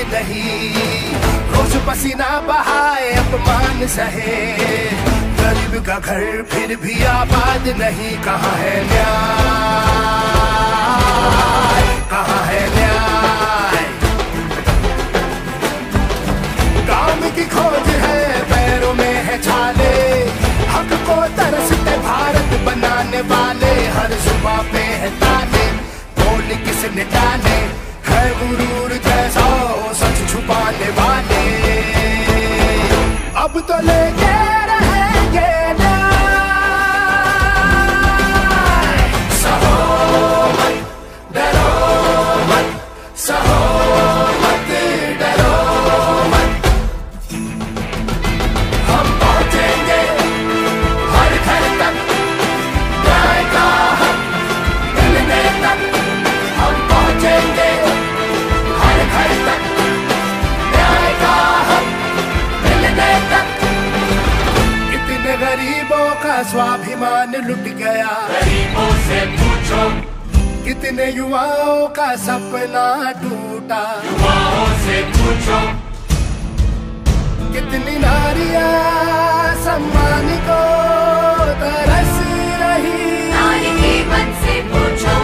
नहीं, रोज पसीना बहाए अपमान सहे, गरीब का घर फिर भी आबाद नहीं। कहाँ है न्याय, कहाँ है न्याय? काम की खोज है, पैरों में है छाले, हक को तरसते भारत बनाने वाले, हर जुबां पे है ताने, बोल किसने जाने, है गुरूर जैसा सच छुपाने वाले। अब तो लेके रहेंगे न्याय, सहो मत डरो मत, सहो मत डरो मत, हम पहुंचेंगे हर घर तक, न्याय का हक मिलने तक, हम पहुंचेंगे हर घर तक, न्याय का हक मिलने तक। कितने गरीबों का स्वाभिमान लुट गया, गरीबों से पूछो, कितने युवाओं का सपना टूटा, युवाओं से पूछो, कितनी नारियां सम्मान को तरस रही, नारी के मन से पूछो,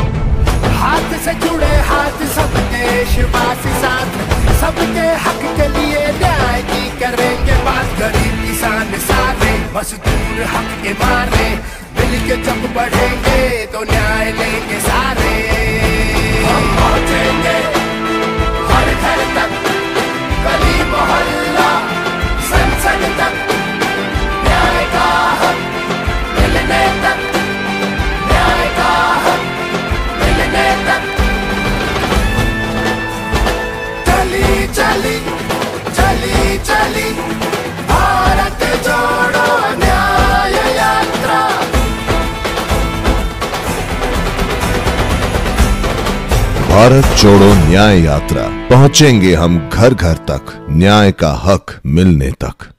हाथ से जुड़े हाथ सब देशवासी साथ, सबके हक के लिए न्याय की करेंगे बात। गरीब किसान सारे मजदूर हक के मारे, मिल के जब बढ़ेंगे तो न्याय लेंगे सारे। हम पहुंचेंगे हर घर तक, गली मोहल्ला संसद तक, न्याय का हक मिलने तक, न्याय का हक मिलने तक। चली चली चली चली भारत जोड़ो न्याय यात्रा, भारत जोड़ो न्याय यात्रा, पहुंचेंगे हम घर घर तक, न्याय का हक मिलने तक।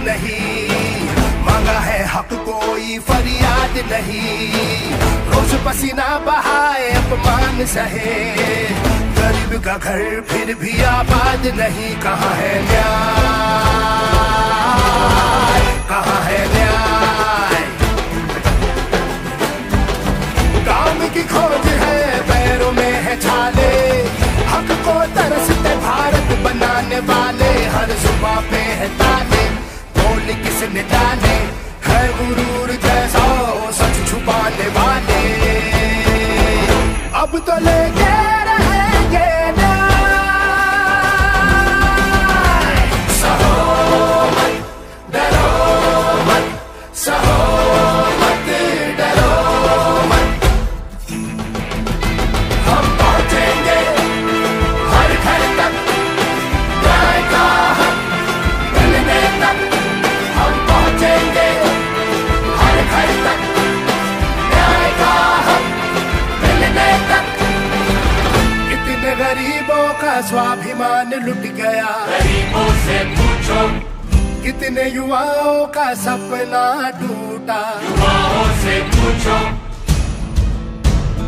नहीं, मांगा है हक कोई फरियाद नहीं। रोज पसीना बहाए अपमान सहे, गरीब का घर फिर भी आबाद नहीं। कहाँ है न्याय, कहाँ है न्याय? काम की खोज है, पैरों में है छाले, हक को तरसते भारत बनाने वाले। हर सुबह पे है ताले, बोल किसने डाले, है गुरूर जैसा सच छुपाने वाले। अब तो लेके रहेंगे न्याय, सहो मत, डरो मत, सहो मत, डरो मत। हम पहुंचेंगे हर घर तक, न्याय का हक मिलने तक। हम पहुंचेंगे हर घर तक, न्याय का हक मिलने तक। कितने गरीबों का स्वाभिमान लुट गया, गरीबों से पूछो, कितने युवाओं का सपना टूटा। युवाओं से पूछो,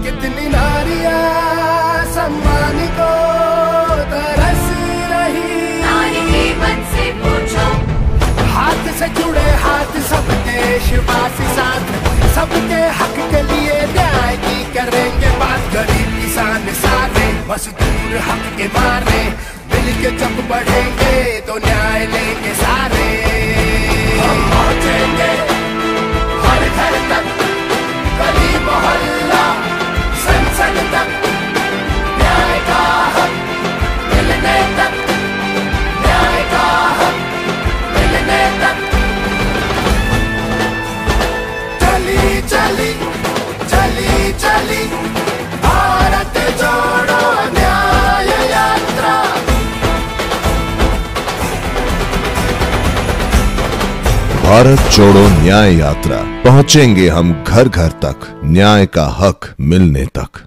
कितनी नारियां सम्मान को तरस रही। नारी जीवन से पूछो, हाथ से जुड़े हाथ सब देशवासी साथ, सबके हक के लिए न्याय की करेंगे बात। गरीब किसान सारे मजदूर हक के मारे, मिल के जब बढ़ेंगे तो न्याय लेंगे सारे। हम पहुंचेंगे हर घर तक, गली मोहल्ला संसद तक, न्याय का हक मिलने तक, न्याय का हक मिलने तक। चली चली चली चली भारत जोड़ो न्याय यात्रा। भारत जोड़ो न्याय यात्रा, पहुंचेंगे हम घर घर तक, न्याय का हक मिलने तक।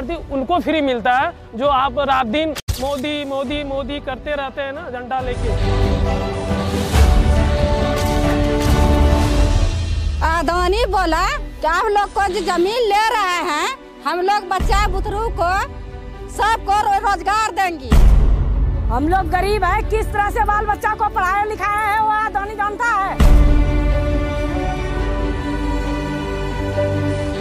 वर्दी उनको फ्री मिलता है जो आप रात दिन मोदी मोदी मोदी करते रहते हैं ना झंडा लेके। अदानी बोला कि आप लोग को जो जमीन ले रहे हैं, हम लोग बच्चा बुतरू को सबको रोजगार देंगे। हम लोग गरीब है, किस तरह से बाल बच्चा को पढ़ाया लिखाया है वो अदानी जानता है।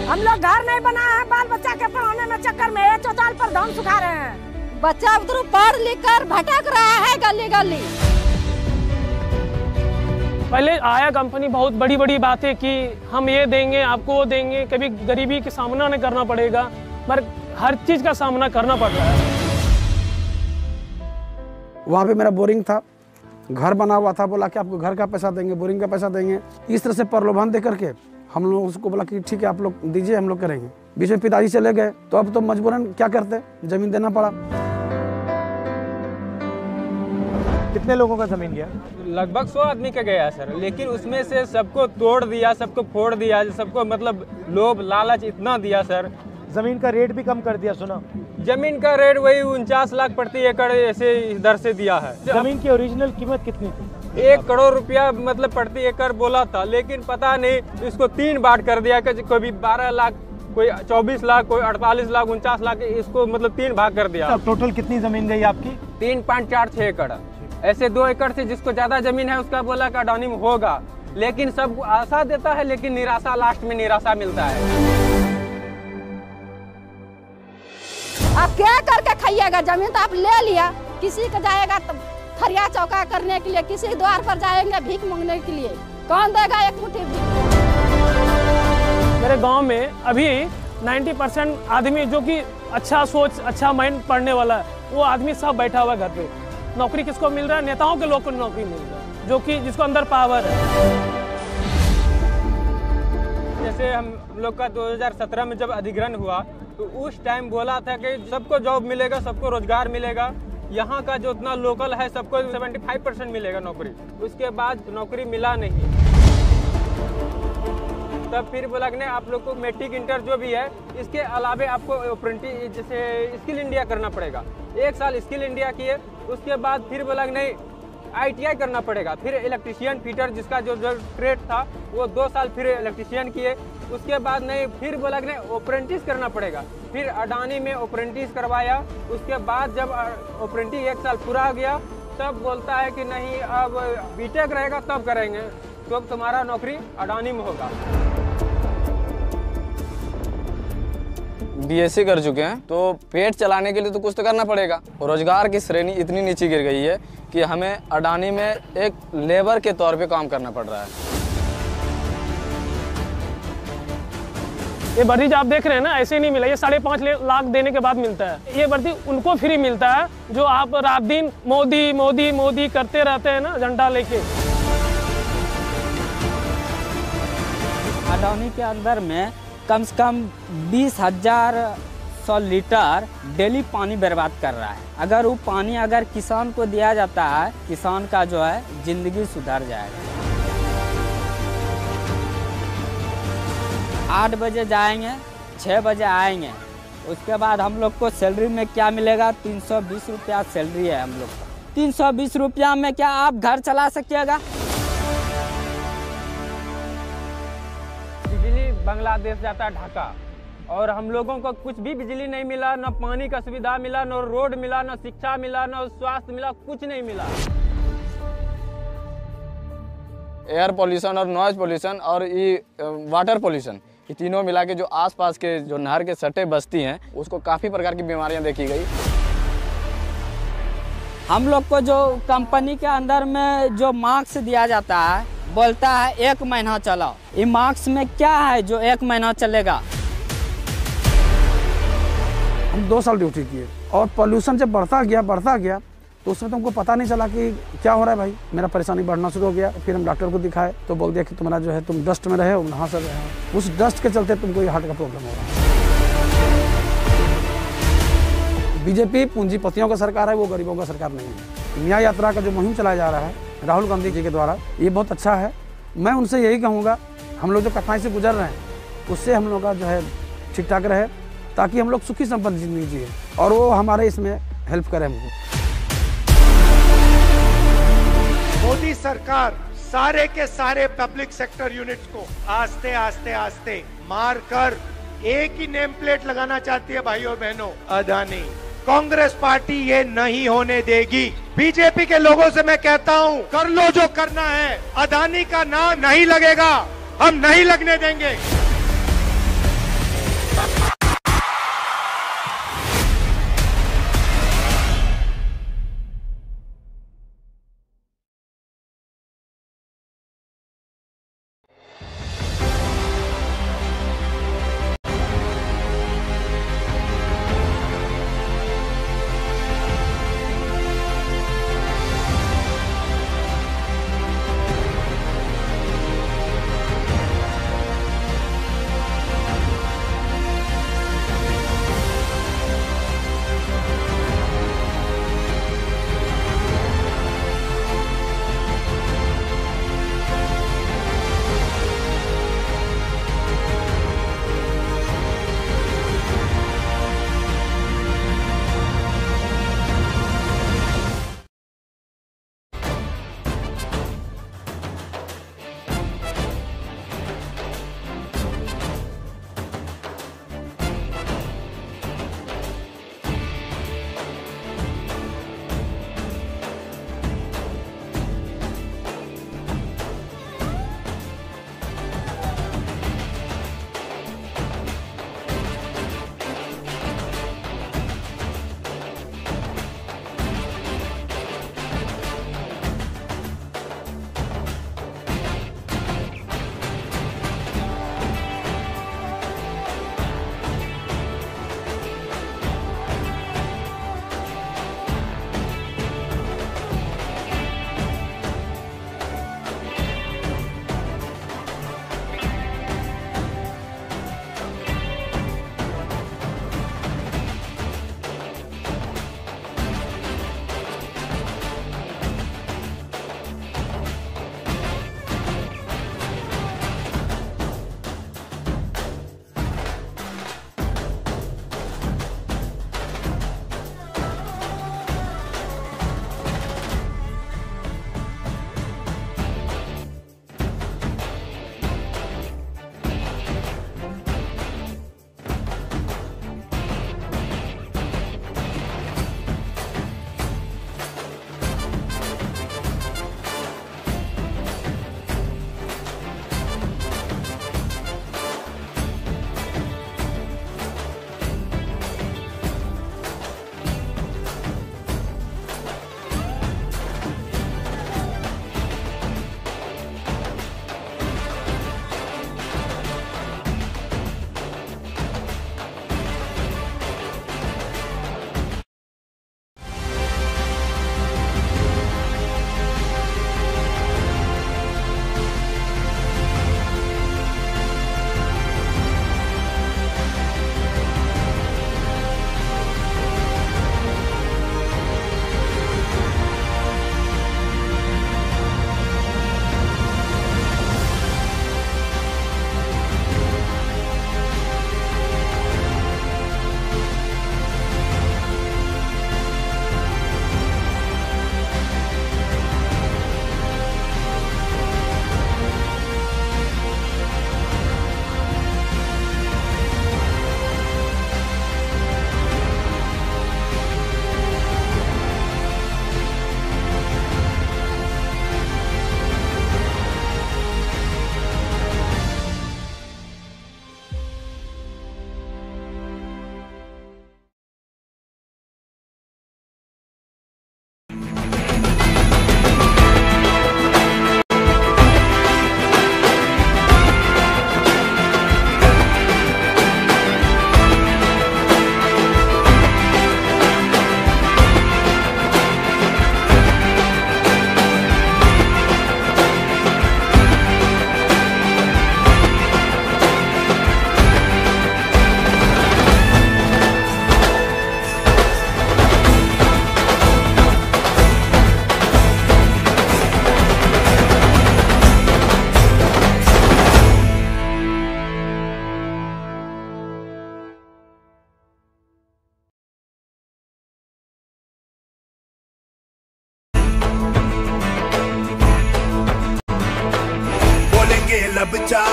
हम लोग घर नहीं बनाए हैं, बाल बच्चा के पढ़ाने में चक्कर में ये चौताल पर धन सुखा रहे हैं। बच्चा बुतरू पढ़ लिख कर भटक रहा है गली गली। पहले आया कंपनी बहुत बड़ी बड़ी बातें की, हम ये देंगे आपको वो देंगे, कभी गरीबी का सामना नहीं करना पड़ेगा, पर हर चीज का सामना करना पड़ रहा है। वहाँ पे मेरा बोरिंग था, घर बना हुआ था, बोला कि आपको घर का पैसा देंगे, बोरिंग का पैसा देंगे। इस तरह से प्रलोभन दे करके हम लोग उसको बोला कि ठीक है आप लोग दीजिए, हम लोग करेंगे। बीच में पिताजी चले गए तो अब तो मजबूरन क्या करते, जमीन देना पड़ा। कितने लोगों का जमीन गया? लगभग 100 आदमी का गया सर, लेकिन उसमें से सबको तोड़ दिया, सबको फोड़ दिया, सबको मतलब लोभ लालच इतना दिया सर। जमीन का रेट भी कम कर दिया सुना? जमीन का रेट वही 49 लाख प्रति एकड़ ऐसे इधर से दिया है। जमीन की ओरिजिनल कीमत कितनी थी? 1 करोड़ रुपया मतलब प्रति एकड़ बोला था, लेकिन पता नहीं इसको 3 बांट कर दिया, कोई 12 लाख, कोई 24 लाख, कोई 48 लाख, 49 लाख, इसको मतलब 3 भाग कर दिया। टोटल कितनी जमीन गई आपकी? 3.46 एकड़। ऐसे 2 एकड़ से जिसको ज्यादा जमीन है उसका बोला कि अडानी में होगा, लेकिन सब आशा देता है, लेकिन निराशा, लास्ट में निराशा मिलता है। आप क्या करके खाइएगा? जमीन तो आप ले लिया, किसी का जाएगा तो खरिया चौका करने के लिए, किसी द्वार पर जाएंगे भीख मांगने के लिए, कौन देगा एक मुट्ठी भीख? मेरे गांव में अभी 90% आदमी जो कि अच्छा सोच, अच्छा माइंड पढ़ने वाला है, वो आदमी सब बैठा हुआ घर पे। नौकरी किसको मिल रहा है? नेताओं के लोग को नौकरी मिल रहा है, जो कि जिसको अंदर पावर है। जैसे हम लोग का 2017 में जब अधिग्रहण हुआ तो उस टाइम बोला था कि सबको जॉब मिलेगा, सबको रोजगार मिलेगा, यहाँ का जो उतना लोकल है सबको 75% मिलेगा नौकरी। उसके बाद नौकरी मिला नहीं। तब फिर बोला कि आप लोग को मैट्रिक इंटर जो भी है, इसके अलावे आपको अप्रेंटिस जैसे स्किल इंडिया करना पड़ेगा। 1 साल स्किल इंडिया किए, उसके बाद फिर बोला कि नहीं ITI करना पड़ेगा। फिर इलेक्ट्रीशियन फिटर जिसका जो ट्रेड था वो 2 साल फिर इलेक्ट्रीशियन किए। उसके बाद नहीं फिर बोला कि नहीं अप्रेंटिस करना पड़ेगा। फिर अडानी में अप्रेंटिस करवाया। उसके बाद जब अप्रेंटिस 1 साल पूरा हो गया तब बोलता है कि नहीं अब बीटेक रहेगा तब करेंगे, तो अब तुम्हारा नौकरी अडानी में होगा। BSc कर चुके हैं तो पेट चलाने के लिए तो कुछ तो करना पड़ेगा। रोजगार की श्रेणी इतनी नीचे गिर गई है कि हमें अडानी में एक लेबर के तौर पे काम करना पड़ रहा है। ये वर्दी जो आप देख रहे हैं ना, ऐसे नहीं मिला, ये 5.5 लाख देने के बाद मिलता है। ये वर्दी उनको फ्री मिलता है जो आप रात दिन मोदी मोदी मोदी करते रहते हैं ना झंडा लेके। अडानी के अंदर में कम से कम 20,100 लीटर डेली पानी बर्बाद कर रहा है। अगर वो पानी अगर किसान को दिया जाता है, किसान का जो है जिंदगी सुधर जाएगा। 8 बजे जाएंगे, 6 बजे आएंगे, उसके बाद हम लोग को सैलरी में क्या मिलेगा? 320 रुपया सैलरी है हम लोग को। 320 रुपया में क्या आप घर चला सकिएगा? बिजली बांग्लादेश जाता है ढाका, और हम लोगों को कुछ भी बिजली नहीं मिला, न पानी का सुविधा मिला, न रोड मिला, न शिक्षा मिला, न स्वास्थ्य मिला, कुछ नहीं मिला। एयर पोल्यूशन और नॉइज पोल्यूशन और ये वाटर पोल्यूशन, ये तीनों मिला के जो आसपास के जो नहर के सटे बस्ती हैं उसको काफ़ी प्रकार की बीमारियां देखी गई। हम लोग को जो कंपनी के अंदर में जो मार्क्स दिया जाता है, बोलता है 1 महीना चलाओ। ये मार्क्स में क्या है जो 1 महीना चलेगा? हम 2 साल ड्यूटी किए और पोल्यूशन जब बढ़ता गया तो उसमें तो हमको पता नहीं चला कि क्या हो रहा है भाई। मेरा परेशानी बढ़ना शुरू हो गया। फिर हम डॉक्टर को दिखाए तो बोल दिया कि तुम्हारा जो है तुम डस्ट में रहे हो, नहा से रहे हो, उस डस्ट के चलते तुमको ये हार्ट का प्रॉब्लम हो रहा है। बीजेपी पूंजीपतियों का सरकार है, वो गरीबों का सरकार नहीं है। न्याय यात्रा का जो मुहिम चलाया जा रहा है राहुल गांधी जी के द्वारा, ये बहुत अच्छा है। मैं उनसे यही कहूँगा, हम लोग जो कठिनाई से गुजर रहे हैं उससे हम लोग का जो है ठीक ठाक रहे, ताकि हम लोग सुखी संपन्न जिंदगी जिए, और वो हमारे इसमें हेल्प करें हमको। मोदी सरकार सारे के सारे पब्लिक सेक्टर यूनिट्स को आस्ते आस्ते आस्ते मार कर एक ही नेम प्लेट लगाना चाहती है। भाइयों बहनों, अदानी, कांग्रेस पार्टी ये नहीं होने देगी। बीजेपी के लोगों से मैं कहता हूं, कर लो जो करना है, अदानी का नाम नहीं लगेगा, हम नहीं लगने देंगे।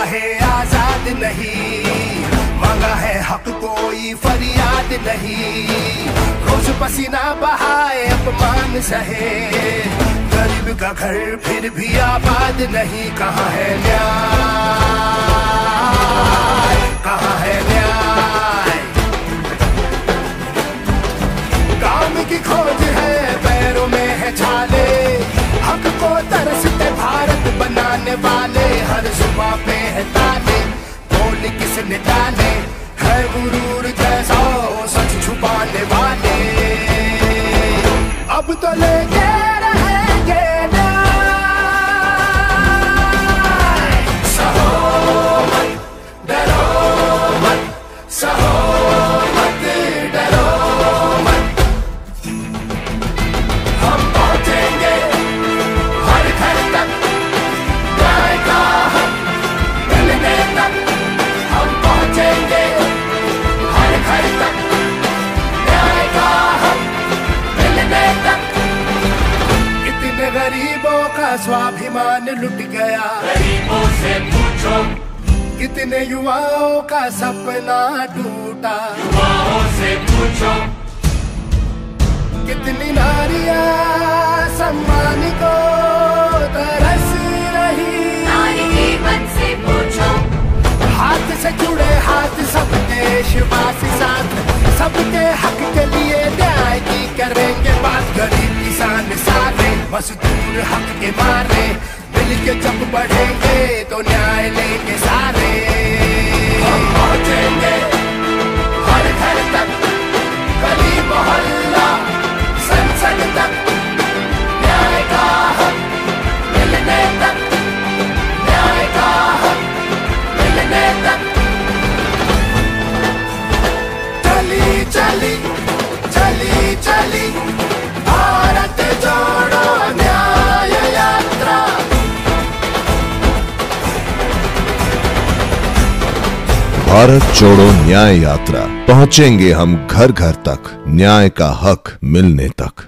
रहे आजाद नहीं, मांगा है हक कोई फरियाद नहीं। रोज पसीना बहाए अपमान सहे, गरीब का घर फिर भी आबाद नहीं। कहाँ है न्याय, कहाँ है न्याय? काम की खोज है, पैरों में है छाले, हक को तरसते भारत बनाने वाले। हर सुबह पे है ताले, बोल किसने डाले, है गुरूर जैसा सच छुपाने वाले। अब तो लेके रहेंगे न्याय, सहो मत, डरो मत, सहो मत, डरो मत। हम पहुंचेंगे हर घर तक, न्याय का हक मिलने तक। हम पहुंचेंगे हर घर तक, न्याय का हक मिलने तक। कितने गरीबों का स्वाभिमान लुट गया, गरीबों से पूछो, कितने युवाओं का सपना टूटा, युवाओं से पूछो, कितनी नारियां सम्मान को तरस रही। नारी जीवन से पूछो, हाथ से जुड़े हाथ सब देशवासी साथ, सबके हक के लिए न्याय की करेंगे बात। गरीब किसान सारे मजदूर हक के मारे, मिल के जब बढ़ेंगे तो न्याय लेंगे सारे। हम पहुंचेंगे हर घर तक, गली मोहल्ला संसद तक, न्याय का हक मिलने तक, न्याय का हक मिलने तक। चली चली चली चली भारत जोड़ो न्याय यात्रा। भारत जोड़ो न्याय यात्रा, पहुंचेंगे हम घर घर तक, न्याय का हक मिलने तक।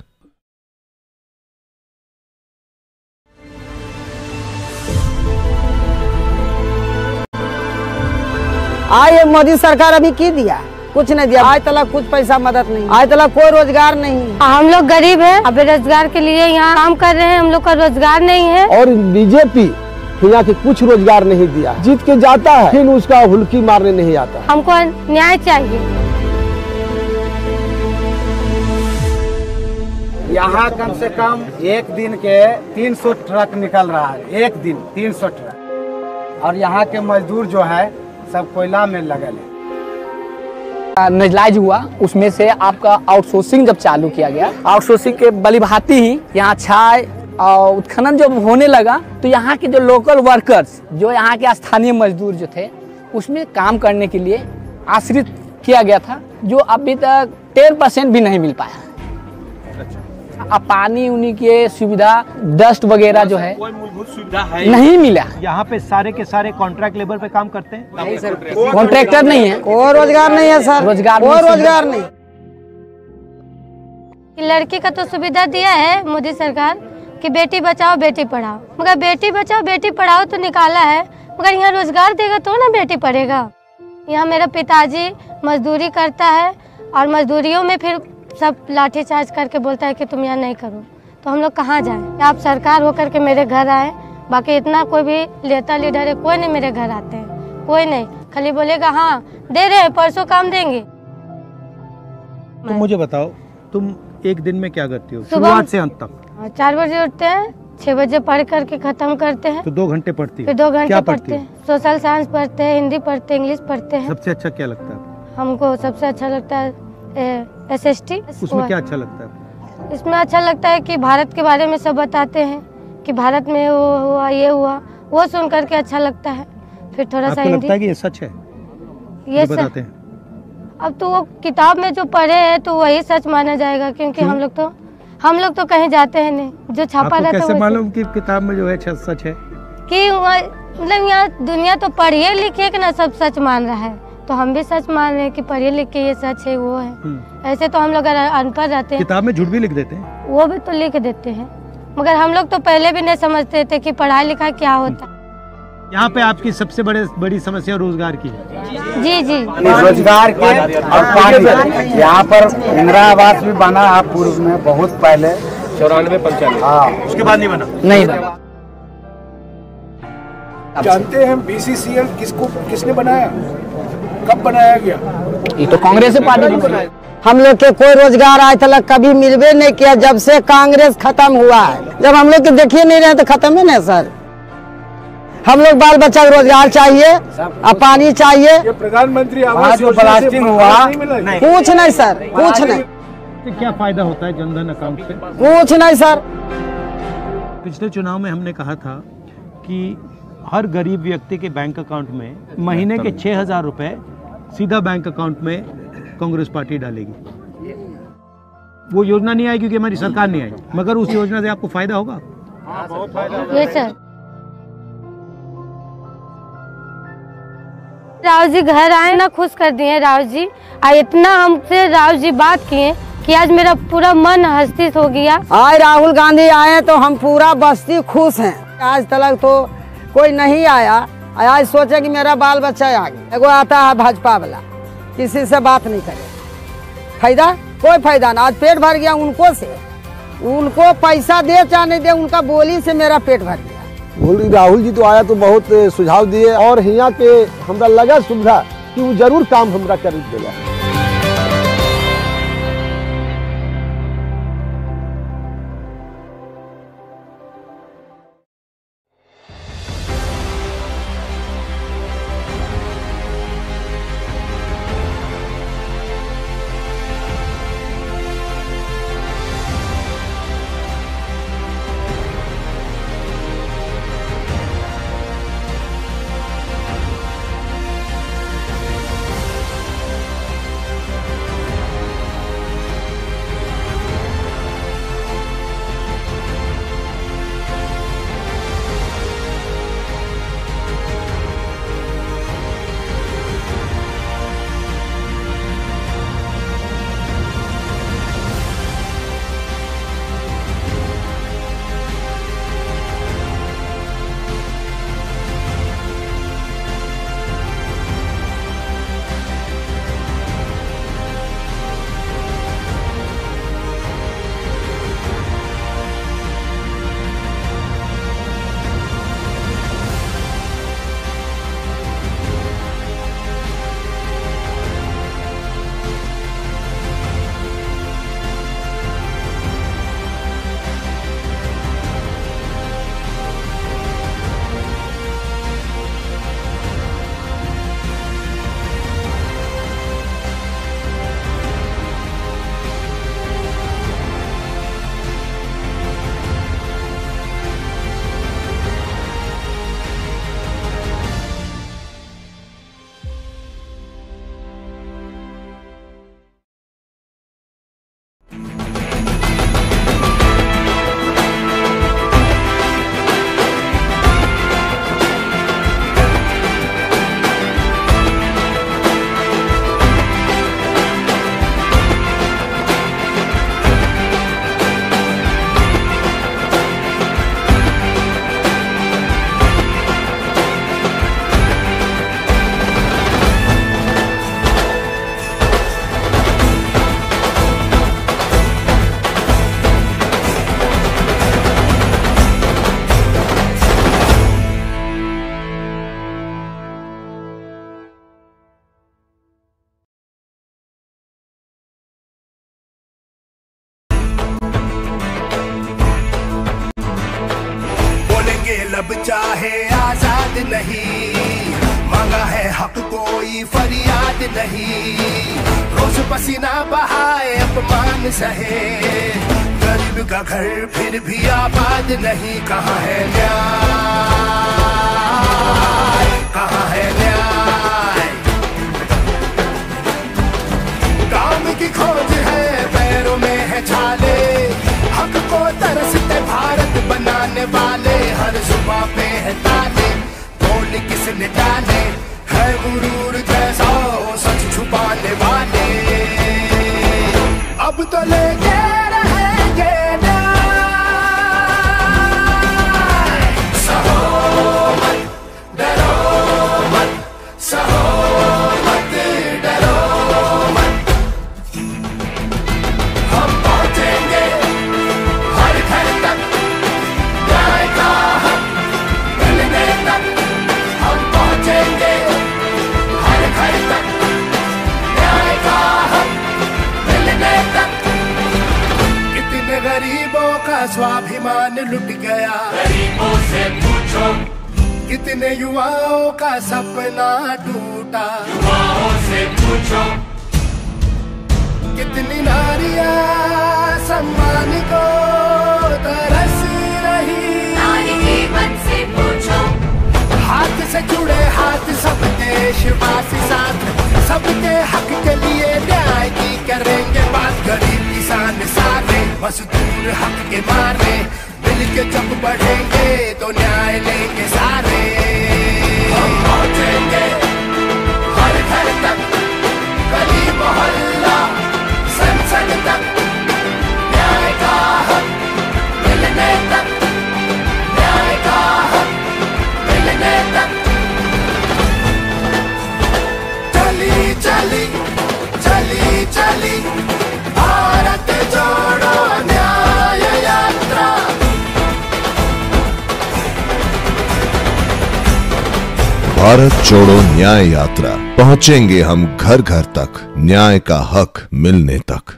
आए मोदी सरकार अभी की दिया, कुछ नहीं दिया। आज तक कुछ पैसा मदद नहीं, आज तक कोई रोजगार नहीं। हम लोग गरीब हैं, अब बेरोजगार के लिए यहाँ काम कर रहे हैं, हम लोग का रोजगार नहीं है। और बीजेपी यहाँ के कुछ रोजगार नहीं दिया, जीत के जाता है फिर उसका हुल्की मारने नहीं आता। हमको न्याय चाहिए। यहाँ कम से कम एक दिन के 300 ट्रक निकल रहा है, एक दिन 300 ट्रक। और यहाँ के मजदूर जो है सब कोयला में लगे हैं। नजलाइज हुआ, उसमें से आपका आउटसोर्सिंग जब चालू किया गया, आउटसोर्सिंग के बलिभाती ही यहाँ छाय और उत्खनन जब होने लगा, तो यहाँ के जो लोकल वर्कर्स, जो यहाँ के स्थानीय मजदूर जो थे, उसमें काम करने के लिए आश्रित किया गया था, जो अभी तक 10% भी नहीं मिल पाया। अब पानी उन्हीं के सुविधा, डस्ट वगैरह जो है कोई मूलभूत सुविधा है नहीं मिला। यहाँ पे सारे के सारे कॉन्ट्रैक्ट लेबर पे काम करते हैं। नहीं सर, कॉन्ट्रैक्टर नहीं है, कोई रोजगार नहीं है सर, रोजगार कोई रोजगार नहीं। लड़की का तो सुविधा दिया है मोदी सरकार कि बेटी बचाओ बेटी पढ़ाओ, मगर बेटी बचाओ बेटी पढ़ाओ तो निकाला है, मगर यहाँ रोजगार देगा तो ना बेटी पढ़ेगा। यहाँ मेरा पिताजी मजदूरी करता है और मजदूरियों में फिर सब लाठीचार्ज करके बोलता है कि तुम यहाँ नहीं करो, तो हम लोग कहाँ जाएं? आप सरकार होकर के मेरे घर आए, बाकी इतना कोई भी नेता लीडर है कोई नहीं मेरे घर आते हैं, कोई नहीं, खाली बोलेगा हाँ दे रहे हैं, परसों काम देंगे। तुम मुझे बताओ, तुम एक दिन में क्या करती हो शुरुआत से अंत तक? 4 बजे उठते हैं, 6 बजे पढ़ करके खत्म करते हैं। तो 2 घंटे पढ़ती है? फिर 2 घंटे क्या पढ़ते हैं, सोशल साइंस पढ़ते हैं, हिंदी पढ़ते हैं, इंग्लिश पढ़ते हैं। सबसे अच्छा क्या लगता है हमको? सबसे अच्छा लगता है SST। उसमें क्या अच्छा लगता है? इसमें अच्छा लगता है कि भारत के बारे में सब बताते हैं कि भारत में वो हुआ ये हुआ, वो सुन करके अच्छा लगता है। फिर थोड़ा सा हिंदी लगता है कि ये सच है, ये बताते हैं। अब तो वो किताब में जो पढ़े हैं तो वही सच माना जाएगा, क्योंकि हम लोग तो कहीं जाते हैं नहीं, जो छापा रहता है। कैसे मालूम कि किताब में जो है सच है? कि मतलब यहाँ दुनिया तो पढ़िए लिखे कि ना सब सच मान रहा है, तो हम भी सच मान रहे हैं कि पढ़िए लिख के ये सच है वो है। ऐसे तो हम लोग अनपढ़ रहते हैं, किताब में झूठ भी लिख देते हैं। वो भी तो लिख देते हैं, मगर हम लोग तो पहले भी नहीं समझते थे कि पढ़ाई लिखाई क्या होता है। यहाँ पे आपकी सबसे बड़ी समस्या रोजगार की है। जी जी रोजगार के और पानी। यहाँ पर इंदिरा आवास भी बना है पूर्व में बहुत पहले 94-95। हाँ, उसके बाद नहीं बना। नहीं बना। जानते हैं BCCL किसने बनाया, कब बनाया गया? ये तो कांग्रेस पार्टी ने बनाया। हम लोग के कोई रोजगार आज तक कभी मिलवे नहीं किया जब से कांग्रेस खत्म हुआ है। जब हम लोग के देखिए नहीं रहे तो खत्म है ना सर। हम लोग बाल बच्चा को रोजगार चाहिए और पानी चाहिए। ये प्रधानमंत्री आवास जो ब्लास्टिंग हुआ कुछ नहीं सर, कुछ नहीं। क्या फायदा होता है जनधन अकाउंट से? कुछ नहीं सर। पिछले चुनाव में हमने कहा था कि हर गरीब व्यक्ति के बैंक अकाउंट में महीने के 6,000 रुपए सीधा बैंक अकाउंट में कांग्रेस पार्टी डालेगी। वो योजना नहीं आई क्योंकि हमारी सरकार नहीं आई, मगर उस योजना से आपको फायदा होगा। बहुत फायदा। ये सर राव जी घर आए ना, खुश कर दिए राव जी। इतना हमसे राव जी बात किए कि आज मेरा पूरा मन हस्तित हो गया। आज राहुल गांधी आए तो हम पूरा बस्ती खुश हैं। आज तक तो कोई नहीं आया, आज सोचे कि मेरा बाल बच्चा आ गया। एगो आता है भाजपा वाला, किसी से बात नहीं करे, फायदा कोई फायदा ना। आज पेट भर गया उनको से, उनको पैसा दे चाहे नहीं दे, उनका बोली से मेरा पेट भर गया। राहुल जी तो आया तो बहुत सुझाव दिए और यहाँ के हमरा लगा सुविधा कि वो जरूर काम हमरा कर देगा। लब चाहे आजाद नहीं, मांगा है हक कोई फरियाद नहीं। रोज पसीना बहाए अपमान सहे, गरीब का घर फिर भी आबाद नहीं। कहाँ है न्याय, कहाँ है न्याय? काम की खोज है, पैरों में है छाले, हक को तरसते भारत बनाने वाले। हर जुबां पे है ताले, बोल किसने डाले, है गुरूर जैसा सच छुपाने वाले। अब तो लेके रहेंगे न्याय, सहोमत गरीबों का स्वाभिमान लुट गया, गरीबों से पूछो। कितने युवाओं का सपना टूटा, युवाओं से पूछो। कितनी नारियां सम्मान को तरस रही, नारी के मन से पूछो। हाथ से जुड़े हाथ सब देशवासी साथ, सबके हक के लिए न्याय की करेंगे बात। गरीब किसान सारे मजदूर हक के मारे, मिलके जब बढ़ेंगे तो न्याय लेंगे सारे। हम पहुंचेंगे हर घर तक, गली मोहल्ला संसद तक, न्याय का हक मिलने तक, न्याय का हक मिलने तक। चली चली चली चली भारत जोड़ो न्याय यात्रा। भारत जोड़ो न्याय यात्रा, पहुंचेंगे हम घर घर तक, न्याय का हक मिलने तक।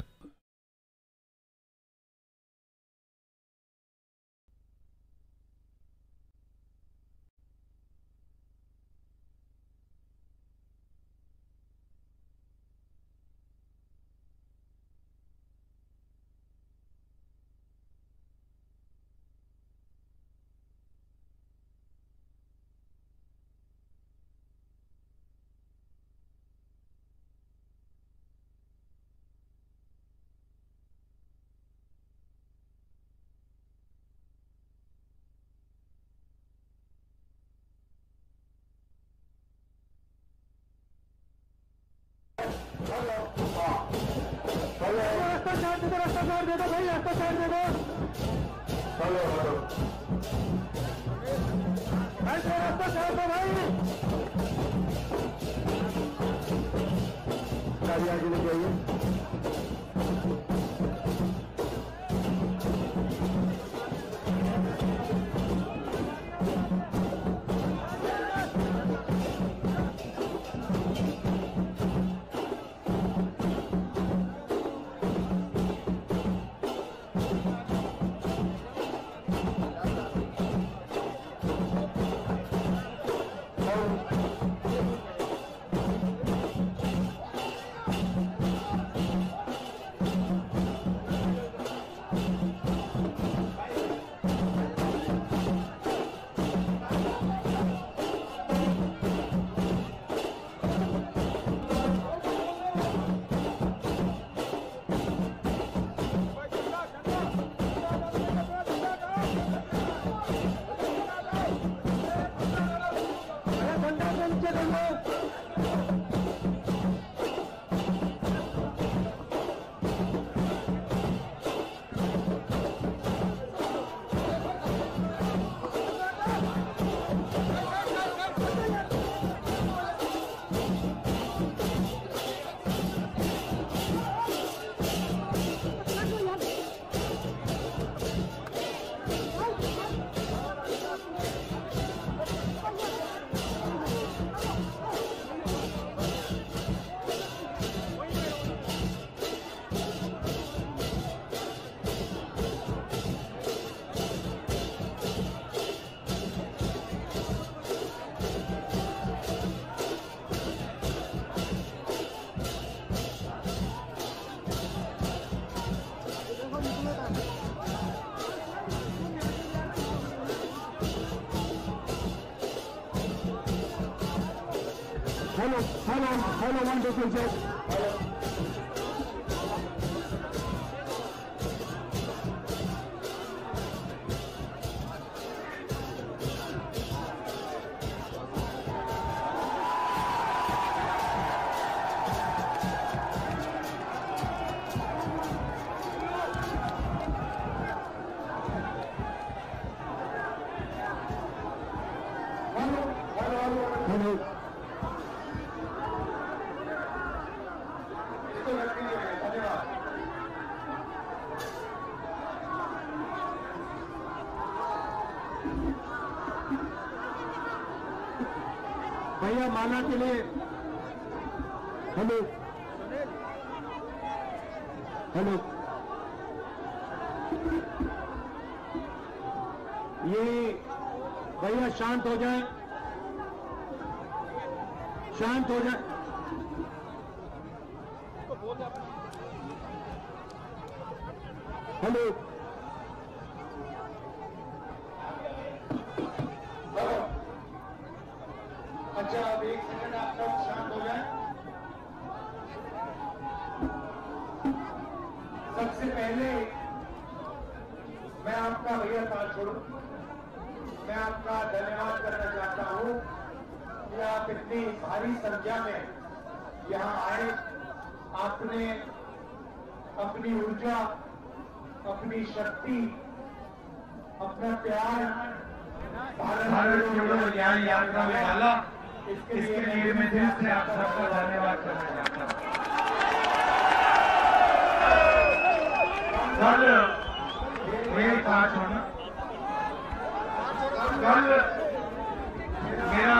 भैया माला के लिए हेलो हेलो ये भैया शांत हो जाए, शांत हो जाए। हेलो, अच्छा अब एक सेकंड आप सब शांत हो जाए। सबसे पहले मैं आपका भैया साथ छोड़ू, मैं आपका धन्यवाद करना चाहता हूं कि आप इतनी भारी संख्या में यहां आए। आपने अपनी ऊर्जा, अपनी शक्ति, अपना प्यार भारत जोड़ो न्याय यात्रा में डाला। इसके लिए मैं दिल से आप सबका धन्यवाद करना चाहता हूं। कल मेरे पास होना, कल मेरा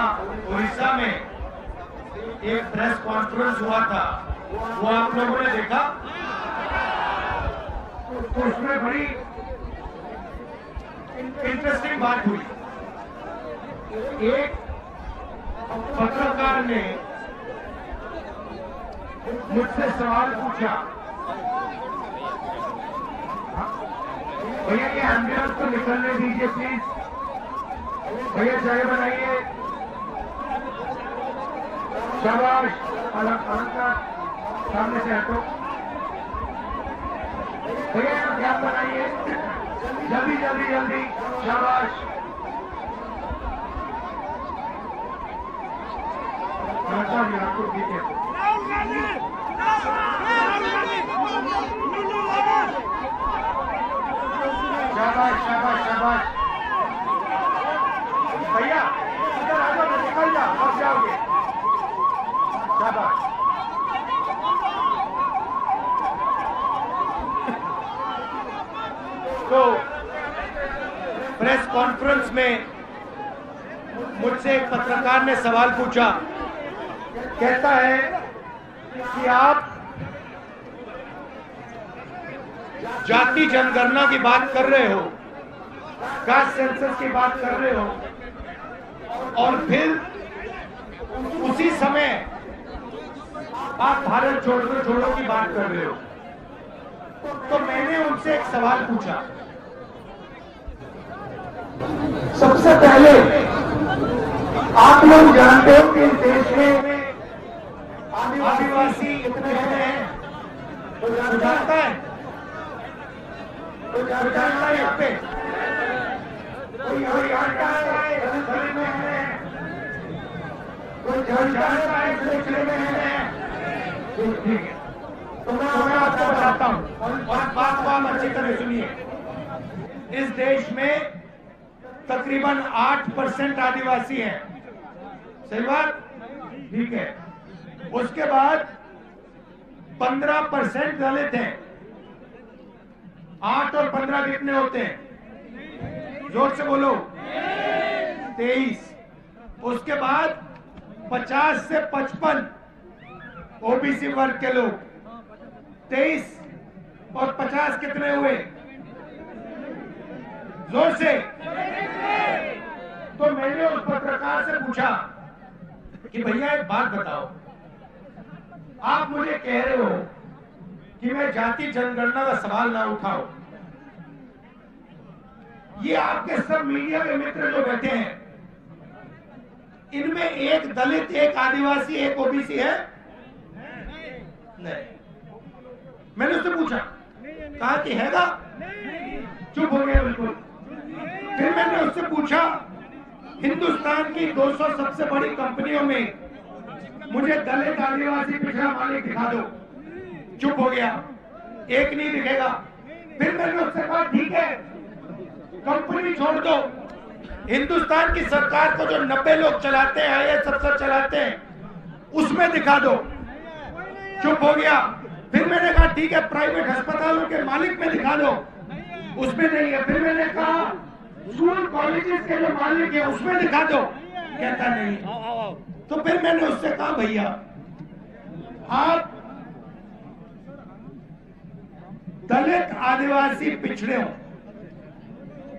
उड़ीसा में एक प्रेस कॉन्फ्रेंस हुआ था, वो आप लोगों ने देखा? तो उसमें बड़ी इंटरेस्टिंग बात हुई। एक पत्रकार ने मुझसे सवाल पूछा, भैया ये एम्बुलेंस को निकलने दीजिए प्लीज, भैया चाय बनाइए, शाबाश, अलंकार सामने से हटो, भैया क्या बनाइए, जल्दी जल्दी जल्दी, शाबाश। आपको ठीक है, शाबाश शाबाश शाबाश। भैया इधर आ जाओ, निकल जाओ, अब जाओगे, शाबाश। तो प्रेस कॉन्फ्रेंस में मुझसे एक पत्रकार ने सवाल पूछा, कहता है कि आप जाति जनगणना की बात कर रहे हो, कास्ट सेंसस की बात कर रहे हो, और फिर उसी समय आप भारत छोड़ो की बात कर रहे हो। तो मैंने उनसे एक सवाल पूछा, सबसे पहले आप लोग जानते हो कि इस देश में आदिवासी कितने हैं? तो जानता है, तो जानता है, यहाँ पे कोई जानता है दलित में है, कोई जानता है पिछड़े में है। ठीक है, तो मैं आपको बताता हूँ और बात को आप अच्छी तरह सुनिए। इस देश में तकरीबन 8% आदिवासी हैं, सही बात? ठीक है। उसके बाद 15% दलित हैं। 8 और 15 कितने होते हैं? जोर से बोलो। 23। उसके बाद 50 से 55 ओबीसी वर्ग के लोग, 23 और 50 कितने हुए? जोर से। तो मैंने उस पत्रकार से पूछा कि भैया एक बात बताओ, आप मुझे कह रहे हो कि मैं जाति जनगणना का सवाल ना उठाओ, ये आपके सब मीडिया के मित्र जो बैठे हैं, इनमें एक दलित, एक आदिवासी, एक ओबीसी है? नहीं। मैंने उससे पूछा, कहा कि हैगा? चुप हो गया बिल्कुल। फिर मैंने उससे पूछा, हिंदुस्तान की 200 सबसे बड़ी कंपनियों में मुझे दलित, आदिवासी, पिछड़ा मालिक दिखा दो। चुप हो गया, एक नहीं दिखेगा। फिर मैंने उससे कहा ठीक है, कंपनी छोड़ दो, हिंदुस्तान की सरकार को जो 90 लोग चलाते हैं, IAS अफसर चलाते हैं, उसमें दिखा दो। चुप हो गया। फिर मैंने कहा ठीक है, प्राइवेट अस्पतालों के मालिक में दिखा दो, उसमें नहीं है। फिर मैंने कहा स्कूल कॉलेजेस के जो मालिक है उसमें दिखा दो, कहता नहीं। तो फिर मैंने उससे कहा भैया आप दलित, आदिवासी, पिछड़े हो,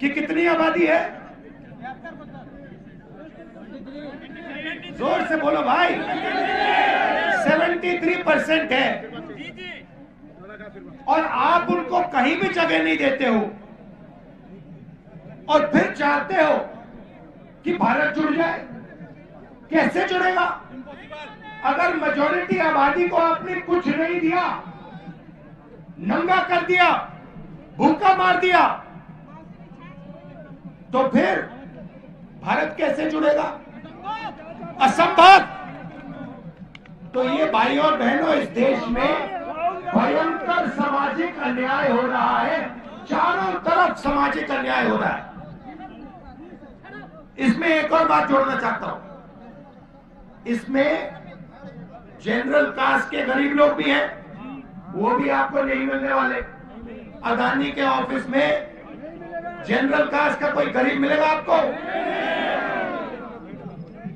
कि कितनी आबादी है? जोर से बोलो भाई। 73% है। और आप उनको कहीं भी जगह नहीं देते हो और फिर चाहते हो कि भारत जुड़ जाए। कैसे जुड़ेगा? अगर मेजॉरिटी आबादी को आपने कुछ नहीं दिया, नंगा कर दिया, भूखा मार दिया, तो फिर भारत कैसे जुड़ेगा? असंभव। तो ये भाई और बहनों, इस देश में भयंकर सामाजिक अन्याय हो रहा है। चारों तरफ सामाजिक अन्याय हो रहा है। इसमें एक और बात जोड़ना चाहता हूं। इसमें जनरल कास्ट के गरीब लोग भी हैं, वो भी आपको नहीं मिलने वाले। अदानी के ऑफिस में जनरल कास्ट का कोई गरीब मिलेगा आपको?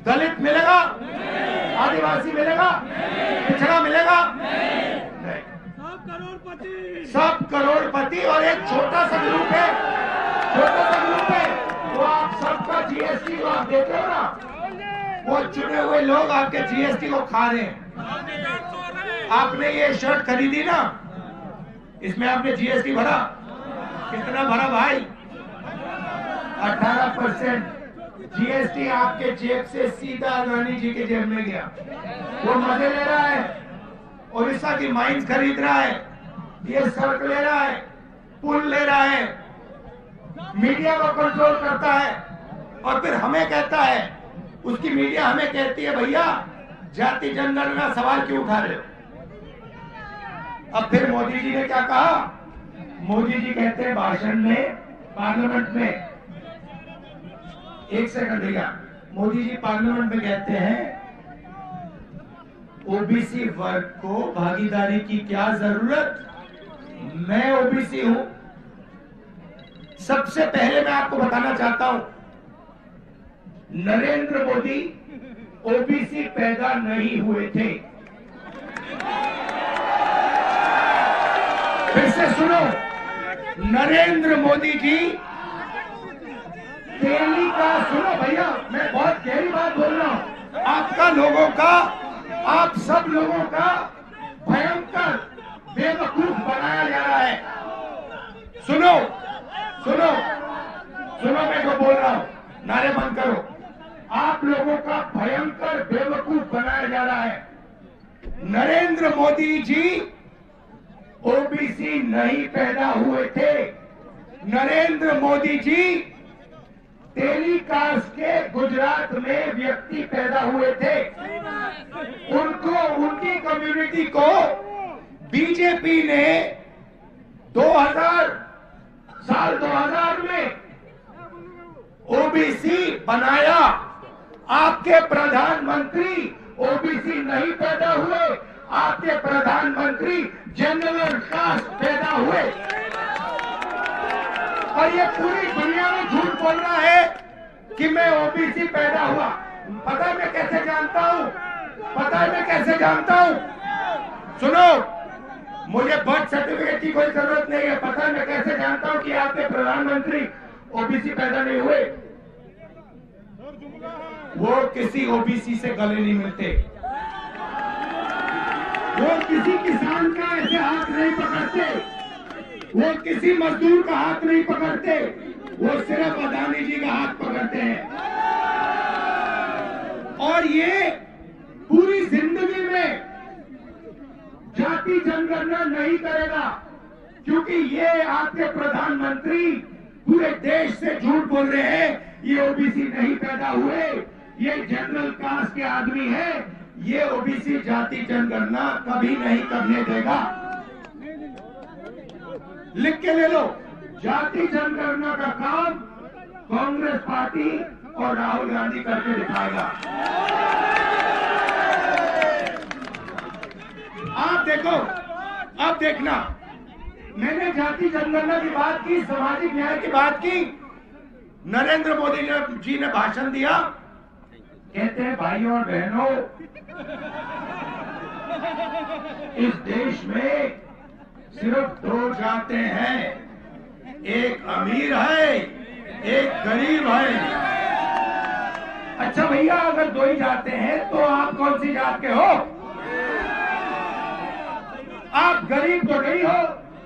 दलित मिलेगा? आदिवासी मिलेगा? पिछड़ा मिलेगा? नहीं। सब करोड़पति। और एक छोटा सा ग्रुप है, छोटा सा ग्रुप है, वो आप सबका जीएसटी को आप देते हो ना, वो चुने हुए लोग आपके जीएसटी को खा रहे हैं। आपने ये शर्ट खरीदी ना, इसमें आपने जीएसटी भरा? कितना भरा भाई? 18% जीएसटी आपके जेब से सीधा अदानी जी के जेब में गया। वो मजे ले रहा है, ओडिशा की माइंस खरीद रहा है, ये सड़क ले रहा है, पुल ले रहा है, मीडिया को कंट्रोल करता है, और फिर हमें कहता है, उसकी मीडिया हमें कहती है भैया जाति जनगणना सवाल क्यों उठा रहे हो? अब फिर मोदी जी ने क्या कहा? मोदी जी कहते हैं भाषण में, पार्लियामेंट में, एक सेकंड भैया, मोदी जी पार्लियामेंट में कहते हैं ओबीसी वर्ग को भागीदारी की क्या जरूरत? मैं ओबीसी हूं। सबसे पहले मैं आपको बताना चाहता हूं, नरेंद्र मोदी ओबीसी पैदा नहीं हुए थे। फिर से सुनो, नरेंद्र मोदी जी दिल्ली का, सुनो भैया, मैं बहुत गहरी बात बोल रहा हूं, आपका लोगों का, आप सब लोगों का भयंकर बेवकूफ बनाया जा रहा है। सुनो सुनो सुनो, मैं जो बोल रहा हूं, नारे बंद करो। आप लोगों का भयंकर बेवकूफ बनाया जा रहा है। नरेंद्र मोदी जी ओबीसी नहीं पैदा हुए थे। नरेंद्र मोदी जी टेलीकास्ट के गुजरात में व्यक्ति पैदा हुए थे। उनको, उनकी कम्युनिटी को बीजेपी ने 2000 में ओबीसी बनाया। आपके प्रधानमंत्री ओबीसी नहीं पैदा हुए, आपके प्रधानमंत्री जनरल कास्ट पैदा हुए। और ये पूरी दुनिया में झूठ बोल रहा है कि मैं ओबीसी पैदा हुआ। पता है मैं कैसे जानता हूं? पता है मैं कैसे जानता हूं? सुनो, मुझे बर्थ सर्टिफिकेट की कोई जरूरत नहीं है। पता है मैं कैसे जानता हूं कि आपके प्रधानमंत्री ओबीसी पैदा नहीं हुए? वो किसी ओबीसी से गले नहीं मिलते। वो किसी किसान का ऐसे हाथ नहीं पकड़ते, वो किसी मजदूर का हाथ नहीं पकड़ते, वो सिर्फ अदानी जी का हाथ पकड़ते हैं। और ये पूरी जिंदगी में जाति जनगणना नहीं करेगा, क्योंकि ये आपके प्रधानमंत्री पूरे देश से झूठ बोल रहे हैं। ये ओबीसी नहीं पैदा हुए, ये जनरल कास्ट के आदमी है, ये ओबीसी जाति जनगणना कभी नहीं करने देगा। लिख के ले लो, जाति जनगणना का काम कांग्रेस पार्टी और राहुल गांधी करके दिखाएगा। आप देखो, अब देखना, मैंने जाति जनगणना की बात की, सामाजिक न्याय की बात की, नरेंद्र मोदी जी ने भाषण दिया, कहते हैं भाइयों और बहनों, इस देश में सिर्फ 2 जातें हैं, एक अमीर है एक गरीब है। अच्छा भैया, अगर दो ही जाते हैं तो आप कौन सी जात के हो? आप गरीब तो नहीं हो,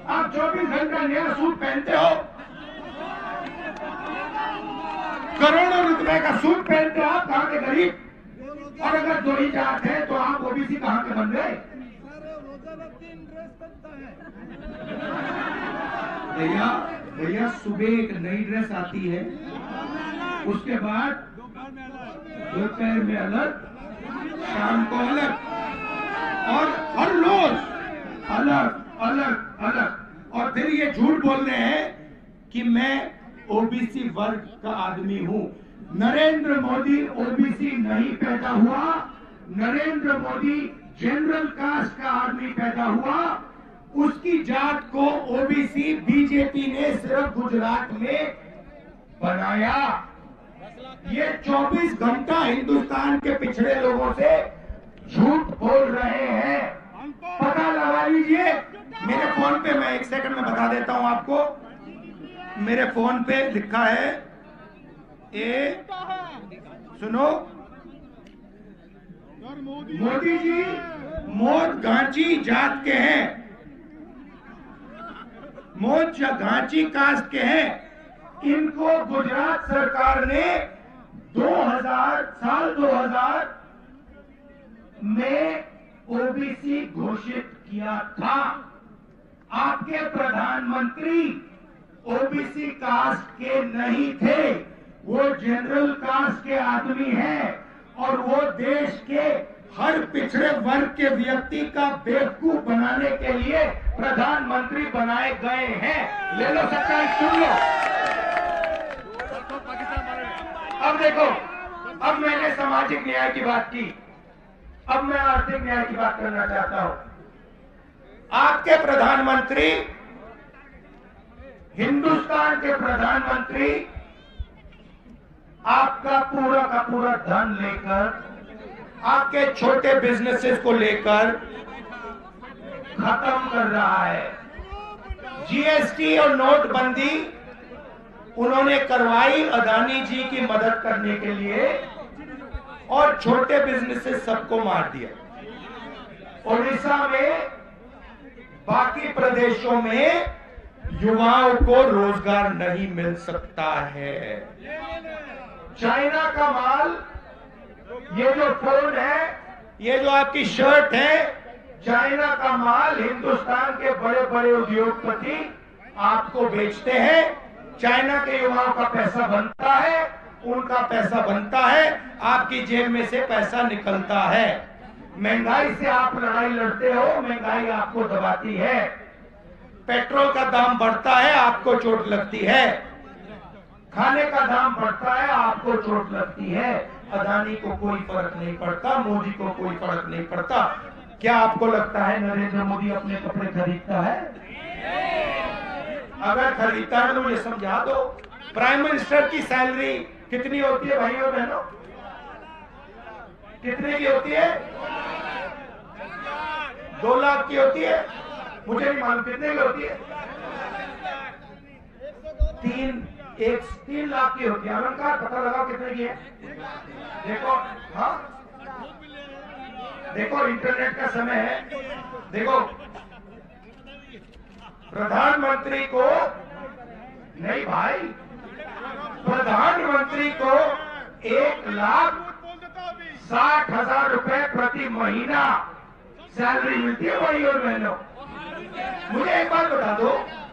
आप 24 घंटा नया सूट पहनते हो, करोड़ों रुपए का सूट पहनते हो, आप कहाँ के गरीब? और अगर दो ही जात है तो आप ओबीसी कहाँ के बन गए? भैया भैया, सुबह एक नई ड्रेस आती है, उसके बाद दोपहर में अलग, शाम को अलग, और हर रोज अलग अलग अलग। और फिर ये झूठ बोल रहे हैं कि मैं ओबीसी वर्ग का आदमी हूं। नरेंद्र मोदी ओबीसी नहीं पैदा हुआ, नरेंद्र मोदी जनरल कास्ट का आदमी पैदा हुआ। उसकी जात को ओबीसी बीजेपी ने सिर्फ गुजरात में बनाया। ये 24 घंटा हिंदुस्तान के पिछड़े लोगों से झूठ बोल रहे हैं। पता लगा लीजिए मेरे फोन पे, मैं एक सेकंड में बता देता हूं आपको। मेरे फोन पे लिखा है, सुनो, मोदी जी मोद गांची जात के हैं, मोद गांची कास्ट के हैं। इनको गुजरात सरकार ने 2000 में ओबीसी घोषित किया था। आपके प्रधानमंत्री ओबीसी कास्ट के नहीं थे, वो जनरल कास्ट के आदमी हैं, और वो देश के हर पिछड़े वर्ग के व्यक्ति का बेवकूफ बनाने के लिए प्रधानमंत्री बनाए गए हैं। ले लो सच्चाई, सुन लो। अब देखो, अब मैंने सामाजिक न्याय की बात की, अब मैं आर्थिक न्याय की बात करना चाहता हूं। आपके प्रधानमंत्री, हिंदुस्तान के प्रधानमंत्री, आपका पूरा का पूरा धन लेकर, आपके छोटे बिजनेसेस को लेकर खत्म कर रहा है। जीएसटी और नोटबंदी उन्होंने करवाई अदानी जी की मदद करने के लिए, और छोटे बिजनेसेस सबको मार दिया। ओडिशा में, बाकी प्रदेशों में युवाओं को रोजगार नहीं मिल सकता है। चाइना का माल, ये जो फोन है, ये जो आपकी शर्ट है, चाइना का माल हिंदुस्तान के बड़े बड़े उद्योगपति आपको बेचते हैं। चाइना के युवाओं का पैसा बनता है, उनका पैसा बनता है, आपकी जेब में से पैसा निकलता है। महंगाई से आप लड़ाई लड़ते हो, महंगाई आपको दबाती है। पेट्रोल का दाम बढ़ता है, आपको चोट लगती है। खाने का दाम बढ़ता है, आपको चोट लगती है। अदानी को कोई फर्क नहीं पड़ता, मोदी को कोई फर्क नहीं पड़ता। क्या आपको लगता है नरेंद्र मोदी अपने कपड़े खरीदता है? अगर खरीदता है तो मुझे समझा दो, प्राइम मिनिस्टर की सैलरी कितनी होती है भाइयों बहनों? कितने की होती है? 2 लाख की होती है? मुझे नहीं मालूम कितने की होती है। 3 लाख की होती है। अलंकार पता लगाओ कितने की है। देखो, हाँ देखो, इंटरनेट का समय है। देखो, प्रधानमंत्री को नहीं भाई, प्रधानमंत्री को 1,60,000 रुपए प्रति महीना सैलरी मिलती है भाई और बहनों। मुझे एक बात बता दो,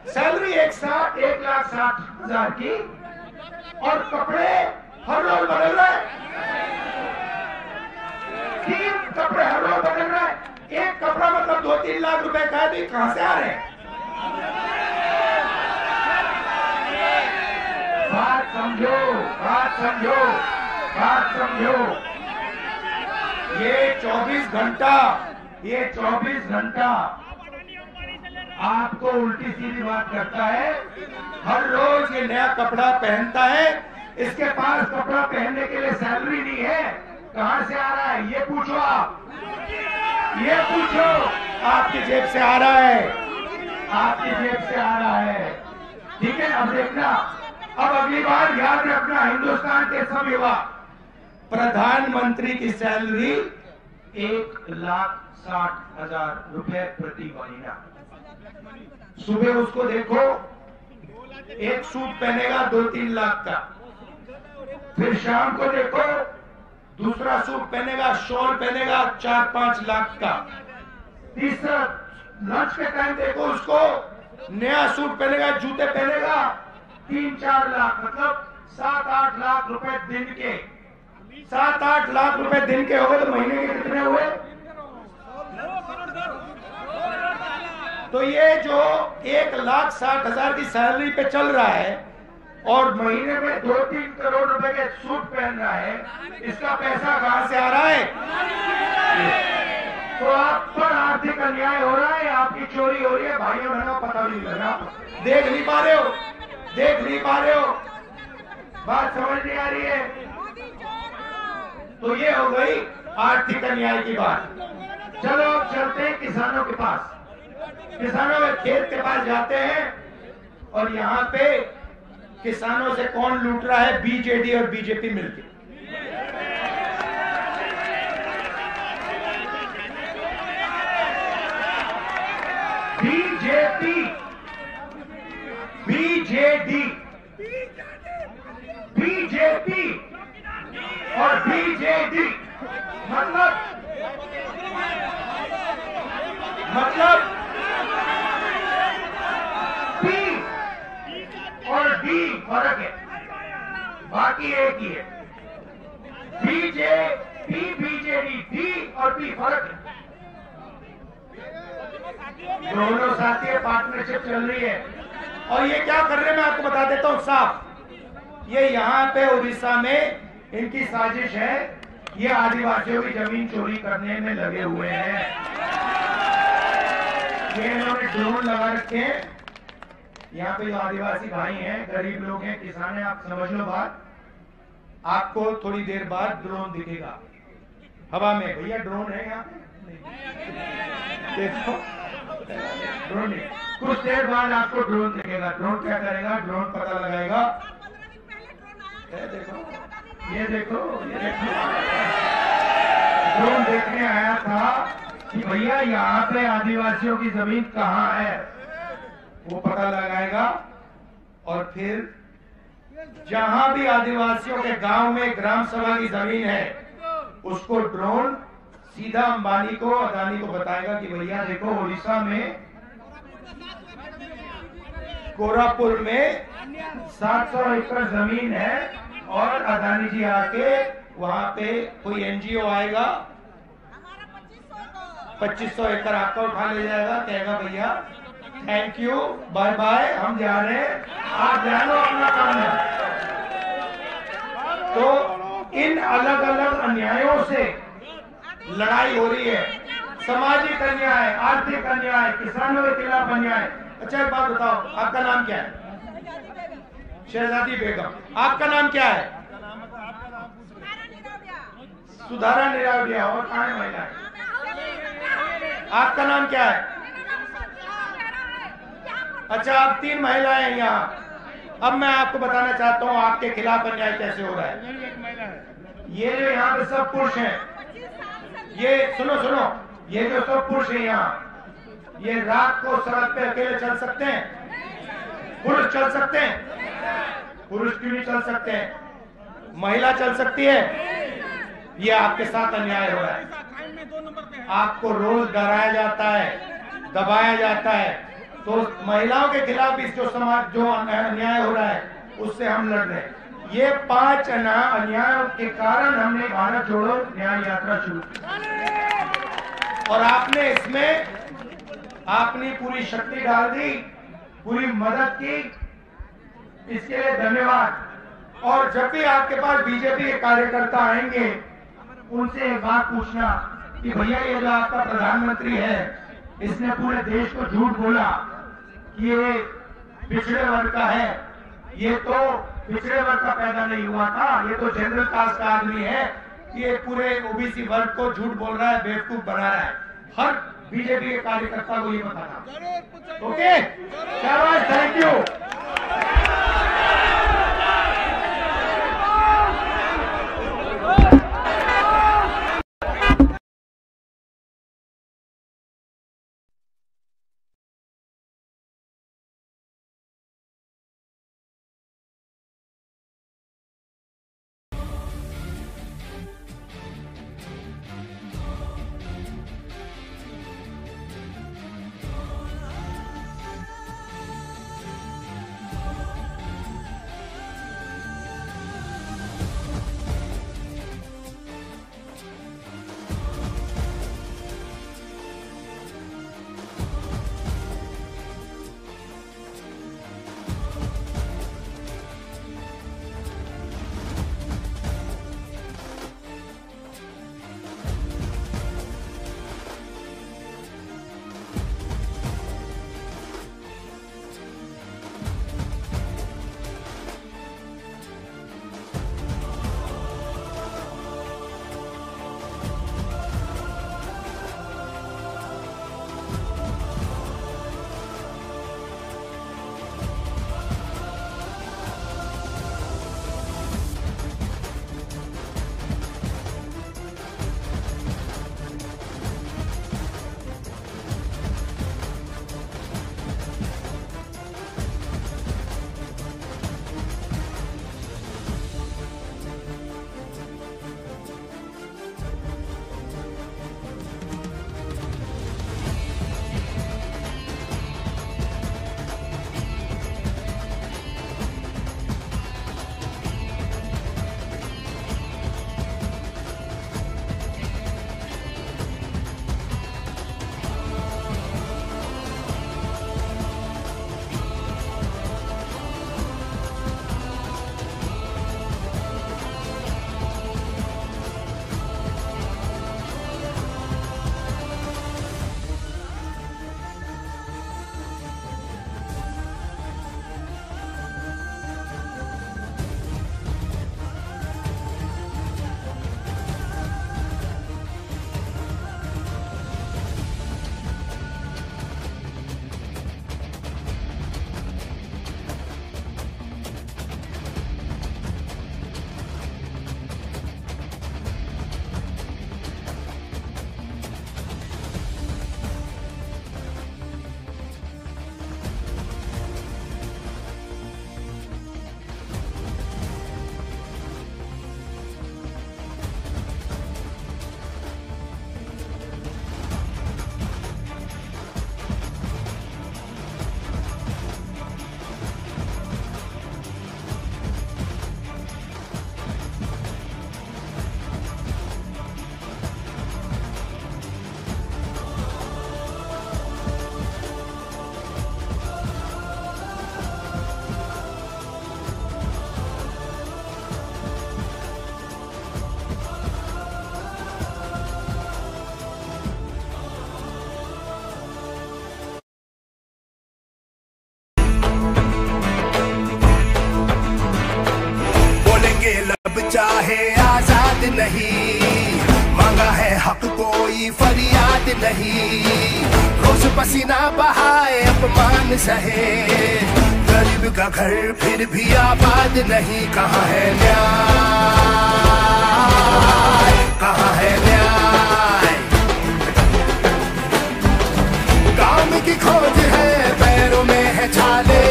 सैलरी 1,60,000 की, और कपड़े हर रोज बदल रहे हैं। 3 कपड़े हर रोज बदल रहे हैं। एक कपड़ा मतलब 2-3 लाख रुपए का है, तो कहां से आ रहे हैं? बात समझो, बात समझो, बात समझो। ये 24 घंटा आपको उल्टी सीधी बात करता है। हर रोज ये नया कपड़ा पहनता है, इसके पास कपड़ा पहनने के लिए सैलरी नहीं है। कहां से आ रहा है ये पूछो आप, ये पूछो। आपकी जेब से आ रहा है, आपकी जेब से आ रहा है। ठीक है, अब देखना, अब अगली बार याद रखना, हिंदुस्तान के सब युवा, प्रधानमंत्री की सैलरी 1,60,000 रुपए प्रति महीना। सुबह उसको देखो, एक सूट पहनेगा 2-3 लाख का, फिर शाम को देखो दूसरा सूट पहनेगा, शॉल पहनेगा 4-5 लाख का, तीसरा लंच के टाइम देखो उसको नया सूट पहनेगा, जूते पहनेगा 3-4 लाख, मतलब 7-8 लाख रुपए दिन के। 7-8 लाख रुपए दिन के हो गए तो महीने के कितने हुए? तो ये जो 1,60,000 की सैलरी पे चल रहा है और महीने में 2-3 करोड़ रुपए के सूट पहन रहा है, इसका पैसा कहां से आ रहा है? तो आप पर आर्थिक अन्याय हो रहा है, आपकी चोरी हो रही है, भाइयों बहनों, पता नहीं लग रहा, देख नहीं पा रहे हो, देख नहीं पा रहे हो, बात समझ नहीं आ रही है। तो ये हो गई आर्थिक अन्याय की बात। चलो अब चलते हैं किसानों के पास। किसानों के खेत के पास जाते हैं और यहाँ पे किसानों से कौन लूट रहा है? बीजेडी और बीजेपी मिलकर। बीजेपी, बीजेडी, बीजेपी और बीजेडी मतलब पी और डी फर्क है, बाकी एक ही है। बीजेपी, बीजेडी, डी और पी फर्क है। दोनों साथी है, पार्टनरशिप चल रही है। और ये क्या कर रहे हैं मैं आपको बता देता हूं साफ। ये यहाँ पे उड़ीसा में इनकी साजिश है, ये आदिवासियों की जमीन चोरी करने में लगे हुए हैं। ये इन्होंने ड्रोन लगा रखे हैं। यहाँ पे जो आदिवासी भाई हैं, गरीब लोग हैं, किसान हैं, आप समझ लो बात। आपको थोड़ी देर बाद ड्रोन दिखेगा हवा में। भैया ड्रोन है यहाँ पे, देखो ड्रोन नहीं, कुछ देर बाद आपको ड्रोन दिखेगा। ड्रोन क्या करेगा? ड्रोन पता लगाएगा। देखो ये देखो, ये देखो, ड्रोन देखने आया था कि भैया यहाँ पे आदिवासियों की जमीन कहाँ है, वो पता लगाएगा। और फिर जहां भी आदिवासियों के गांव में ग्राम सभा की जमीन है, उसको ड्रोन सीधा अंबानी को, अदानी को बताएगा कि भैया देखो उड़ीसा में कोरापुर में 700 एकड़ जमीन है और अदानी जी आके वहां पे कोई एनजीओ आएगा, 2500 एकड़ आपका उठा ले जाएगा, कहेगा भैया थैंक यू, बाय बाय, हम जा रहे हैं, आप जानो अपना काम है। तो इन अलग अलग अन्यायों से लड़ाई हो रही है। सामाजिक अन्याय, आर्थिक अन्याय, किसानों के खिलाफ अन्याय। अच्छा एक बात बताओ, आपका नाम क्या है? शहजादी बेगम। आपका नाम क्या है? सुधारा निरावडिया। और कहाँ है महिला? आपका नाम क्या है? अच्छा, आप 3 महिलाएं हैं यहाँ। अब मैं आपको बताना चाहता हूँ आपके खिलाफ अन्याय कैसे हो रहा है। ये जो यहाँ पे सब पुरुष हैं, ये सुनो सुनो, ये जो सब पुरुष हैं यहाँ, ये रात को सड़क पे अकेले चल सकते हैं? पुरुष चल सकते हैं? पुरुष क्यों नहीं चल सकते हैं? महिला चल सकती है? ये आपके साथ अन्याय हो रहा है। आपको रोज डराया जाता है, दबाया जाता है। तो महिलाओं के खिलाफ भी जो समाज जो अन्याय हो रहा है उससे हम लड़ रहे हैं। ये 5 अन्यायों के कारण हमने भारत जोड़ो न्याय यात्रा शुरू की और आपने इसमें अपनी पूरी शक्ति डाल दी, पूरी मदद की, इसके लिए धन्यवाद। और जब भी आपके पास बीजेपी के कार्यकर्ता आएंगे, उनसे एक बात पूछना कि भैया ये जो आपका प्रधानमंत्री है, इसने पूरे देश को झूठ बोला कि ये पिछड़े वर्ग का है। ये तो पिछड़े वर्ग का पैदा नहीं हुआ था, ये तो जनरल कास्ट का आदमी है। ये पूरे ओबीसी वर्ग को झूठ बोल रहा है, बेवकूफ बना रहा है। हर बीजेपी के कार्यकर्ता को ये बताना। ओके, शाबाश, थैंक यू। कोई फरियाद नहीं, रोज पसीना बहाए अपमान सहे, गरीब का घर फिर भी आबाद नहीं। कहाँ है न्याय, कहाँ है न्याय? काम की खोज है पैरों में है छाले,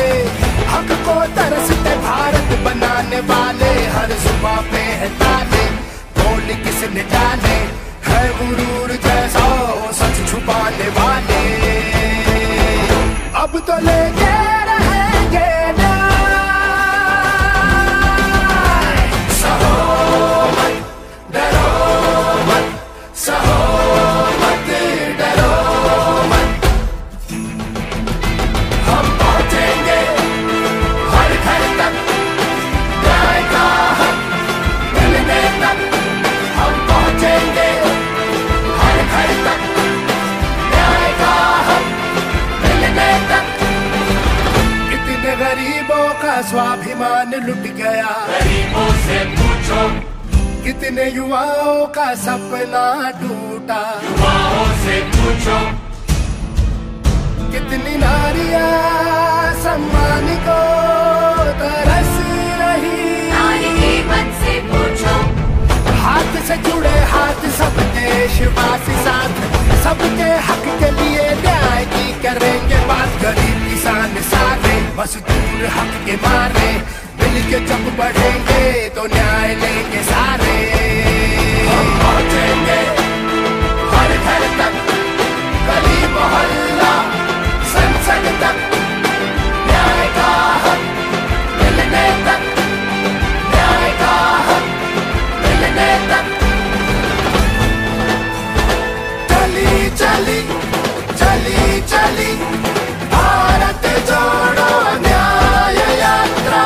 हक को तरसते भारत बनाने वाले, हर जुबां पे है ताले, बोल किसने डाले, है गुरूर जैसा सच छुपाने वाले। अब तो लेके रहेंगे स्वाभिमान लुट गया, गरीबों से पूछो, कितने युवाओं का सपना टूटा, युवाओं से पूछो, कितनी नारियां सम्मान को तरस रही, नारी के मन से पूछो, हाथ से जुड़े हाथ सब देशवासी साथ, सबके हक के लिए न्याय की करेंगे बात, गरीब किसान सारे मजदूर हक के मारे, मिलके जब बढ़ेंगे तो न्याय लेंगे सारे। हम पहुंचेंगे हर घर तक, गली मोहल्ला संसद तक, न्याय का हक मिलने तक, न्याय का हक मिलने तक। चली चली चली चली भारत जोड़ो न्याय यात्रा,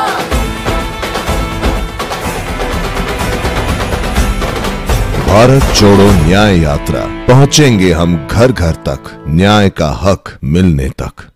भारत जोड़ो न्याय यात्रा, पहुंचेंगे हम घर घर तक न्याय का हक मिलने तक।